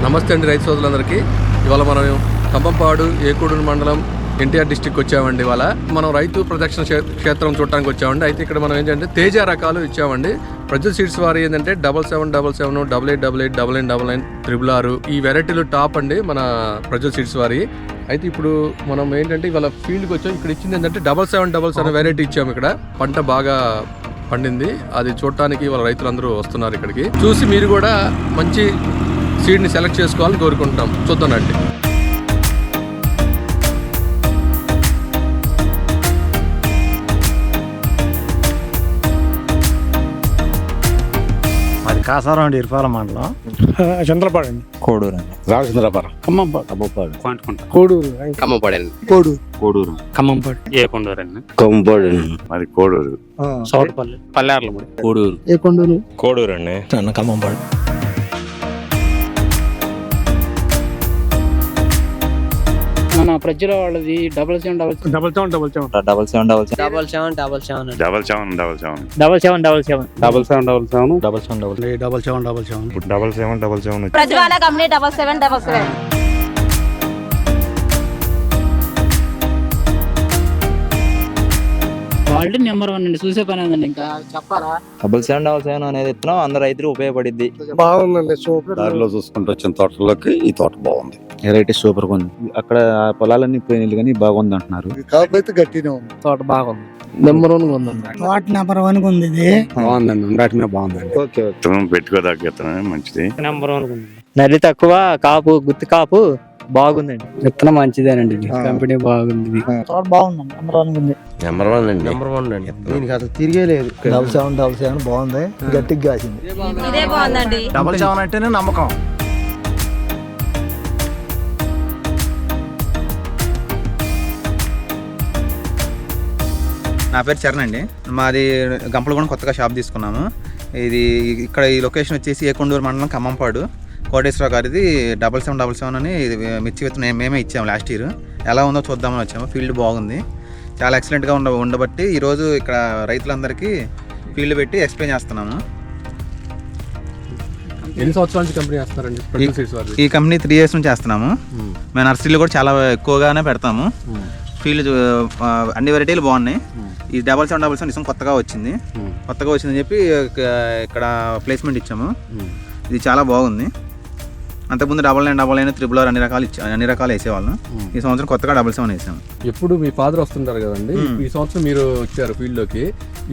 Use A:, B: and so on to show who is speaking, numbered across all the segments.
A: నమస్తే అండి రైతు సోదరులందరికీ. ఇవాళ మనం ఖమ్మంపాడు ఏకూడూరు మండలం ఎన్టీఆర్ డిస్టిక్ వచ్చామండి. ఇవాళ మనం రైతు ప్రదక్షిణ క్షేత్రం చూడటానికి వచ్చామండి. అయితే ఇక్కడ మనం ఏంటంటే తేజ రకాలు ఇచ్చామండి. ప్రజెంట్ సీడ్స్ వారి ఏంటంటే 7777, 8888, 9999, 666 ఈ వెరైటీలు టాప్ అండి మన ప్రజెంట్ సీడ్స్ వారి. అయితే ఇప్పుడు మనం ఏంటంటే ఇవాళ ఫీల్డ్కి వచ్చాం. ఇక్కడ ఇచ్చింది ఏంటంటే 7777 వెరైటీ ఇచ్చాము. ఇక్కడ పంట బాగా పండింది. అది చూడటానికి వాళ్ళ రైతులందరూ వస్తున్నారు ఇక్కడికి. చూసి మీరు కూడా మంచి సీడ్ని సెలెక్ట్ చేసుకోవాలని కోరుకుంటున్నాం. చూద్దానండి.
B: అది కాసారం అండి, ఇరుపాల మండలం,
C: చంద్రపాడు అండి,
B: కోడూరు అండి,
C: రామచంద్రపురం, ఖమ్మంపాడు,
B: అబ్బోపాడు,
C: కోడూరు,
D: ఖమ్మంపాడు అండి,
B: కోడూరు,
C: ఖమ్మంపాడు,
D: ఏకొండూరు అండి,
B: ఖమ్మంపాడు అండి,
E: అది కోడూరు,
C: సౌటపల్లి,
D: పల్లార్లమూడి,
B: కోడూరు,
C: ఏకొండూరు,
E: కోడూరు అండి,
B: ఖమ్మంపాడు.
F: మన ప్రజల వాళ్ళది 7777
G: ప్రజవాళ్ళ కంపెనీ 7777.
F: వాళ్ళు నెంబర్ 1 అండి. చూసే పని ఉందండి, ఇంకా చెప్పాలా?
H: 7777 అనేది ఇత్తనం అందరు రైతులు ఉపయోగపడిద్ది.
C: బాగుందండి, సూపర్.
E: దారిలో చూసుకుంటూ వచ్చిన తోటలోకి ఈ తోట బాగుంది.
H: వెరైటీ సూపర్ గా ఉంది. అక్కడ పొలాలన్నీ పోయినాయి కానీ బాగుంది అంటున్నారు.
C: కాకపోతే గట్టినే ఉంది,
F: తోట బాగుంది, నెంబర్ 1 ఉందండి.
B: తోట నెంబర్ 1 ఉంది. ఇది
C: బాగుందండి, ఉండటమే బాగుందండి.
H: ఓకే
E: విత్తనం పెట్టుకోదాకా విత్తనమే మంచిది.
F: నెంబర్ 1 ఉంది.
H: నల్లి తక్కువ, కాపు గుత్తి కాపు బాగుందండి.
F: విత్తనం మంచిదేనండి, కంపెనీ బాగుంది.
B: తోట బాగుందండి, నెంబర్ 1 ఉంది.
E: నెంబర్ 1 అండి.
A: నెంబర్ 1 అండి.
B: దీనికి అసలు తిరిగే లేదు. 7777 బాగుంది, గట్టిగా కాసింది.
G: ఇదే బాగుందండి.
B: 77 అంటేనే నమ్మకం.
I: నా పేరు చరణ్ అండి. మాది గంపలగూడెం కొత్తగా షాప్ తీసుకున్నాము. ఇది ఇక్కడ ఈ లొకేషన్ వచ్చేసి ఏకొండూరు మండలం ఖమ్మంపాడు. కోటేశ్వర గారిది 7777 అని ఇది మిర్చి విత్తనం మేమే ఇచ్చాము లాస్ట్ ఇయర్. ఎలా ఉందో చూద్దామని వచ్చాము. ఫీల్డ్ బాగుంది, చాలా ఎక్సలెంట్గా ఉండబట్టి ఈరోజు ఇక్కడ రైతులందరికీ ఫీల్డ్ పెట్టి ఎక్స్ప్లెయిన్ చేస్తున్నాము.
A: ఎన్ని సంవత్సరాల నుంచి కంపెనీ చేస్తారండి?
I: ఈ కంపెనీ 3 years నుంచి చేస్తున్నాము. మేము నర్సరీలో కూడా చాలా ఎక్కువగానే పెడతాము. ఫీల్డ్ అన్ని వెరైటీలు బాగున్నాయి. ఈ 7777 నిజం కొత్తగా వచ్చిందని చెప్పి ఇక్కడ ప్లేస్మెంట్ ఇచ్చాము. ఇది చాలా బాగుంది. అంతకుముందు 9999, 666 అన్ని రకాలు వేసేవాళ్ళం. ఈ సంవత్సరం కొత్తగా 77 వేసాము.
A: ఎప్పుడు మీ ఫాదర్ వస్తుంటారు కదండి, ఈ సంవత్సరం మీరు వచ్చారు ఫీల్డ్ లోకి.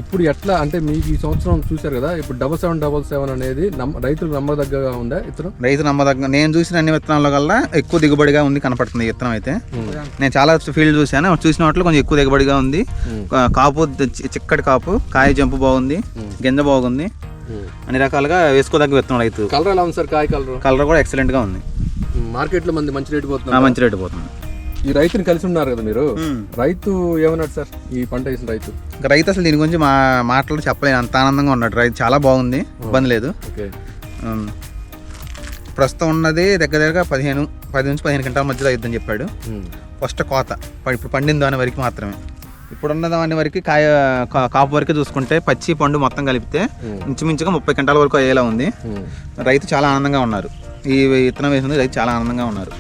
A: ఇప్పుడు ఎట్లా అంటే మీకు ఈ సంవత్సరం చూసారు కదా, ఇప్పుడు 7777 అనేది రైతులకు నమ్మదగ్గగా ఉందా?
I: రైతు నమ్మదగ్గ, నేను చూసిన అన్ని విత్తనాల కల్లా ఎక్కువ దిగుబడిగా ఉంది కనపడుతుంది. ఈ విత్తనం అయితే నేను చాలా ఫీల్డ్ చూసాను, చూసిన వాటిలో కొంచెం ఎక్కువ దిగుబడిగా ఉంది. కాపు చిక్కటి కాపు, కాయ జంపు బాగుంది, గింజ బాగుంది, అన్ని రకాలుగా వేసుకోదగ్గ విత్తనం. రైతు
A: కలర్ ఎలా ఉంది సార్? కాయ
I: కలర్ కూడా ఎక్సలెంట్ గా ఉంది.
A: మార్కెట్ లో మంచి రేటు పోతుంది.
I: మంచి రేటు పోతుంది.
A: ఈ రైతుని కలిసి ఉన్నారు కదా మీరు, రైతు ఏమన్నాడు సార్ ఈ పంట వేసిన రైతు?
I: రైతు అసలు దీని గురించి మాటలు చెప్పలేను, అంత ఆనందంగా ఉన్నాడు. రైతు చాలా బాగుంది, ఇబ్బంది లేదు. ప్రస్తుతం ఉన్నది దగ్గర 10 నుంచి 15 గంటల మధ్యలో అయిద్దని చెప్పాడు. ఫస్ట్ కోత ఇప్పుడు పండింది దాని వరకు మాత్రమే. ఇప్పుడున్న దాని వరకు కాపు వరకు చూసుకుంటే పచ్చి పండు మొత్తం కలిపితే ఇంచుమించుగా 30 గంటల వరకు అయ్యేలా ఉంది. రైతు చాలా ఆనందంగా ఉన్నారు. ఈ విత్తనం వేసింది రైతు చాలా ఆనందంగా ఉన్నారు.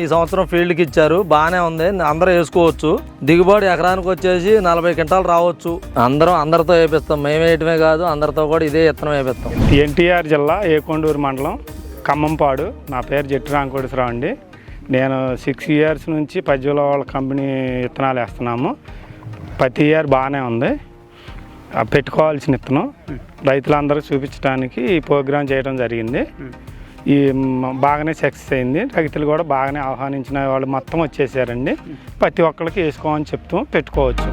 H: ఈ సంవత్సరం ఫీల్డ్కి ఇచ్చారు, బాగానే ఉంది, అందరూ వేసుకోవచ్చు. దిగుబడి ఎకరానికి వచ్చేసి 40 క్వింటాలు రావచ్చు. అందరితో వేపిస్తాం, మేము వేయటమే కాదు, అందరితో కూడా ఇదే విత్తనం వేపిస్తాం.
C: ఎన్టీఆర్ జిల్లా ఏకొండూరు మండలం ఖమ్మంపాడు. నా పేరు జట్టి రాంకోటేశ్వరరావు అండి. నేను 6 years నుంచి ప్రజల వాళ్ళ కంపెనీ విత్తనాలు వేస్తున్నాము. ప్రతి ఇయర్ బాగానే ఉంది. పెట్టుకోవాల్సిన విత్తనం రైతులందరూ చూపించడానికి ఈ ప్రోగ్రాం చేయడం జరిగింది. ఈ బాగానే సక్సెస్ అయింది. రైతులు కూడా బాగానే ఆహ్వానించిన వాళ్ళు మొత్తం వచ్చేసారండి. ప్రతి ఒక్కరికి వేసుకోమని చెప్తూ పెట్టుకోవచ్చు.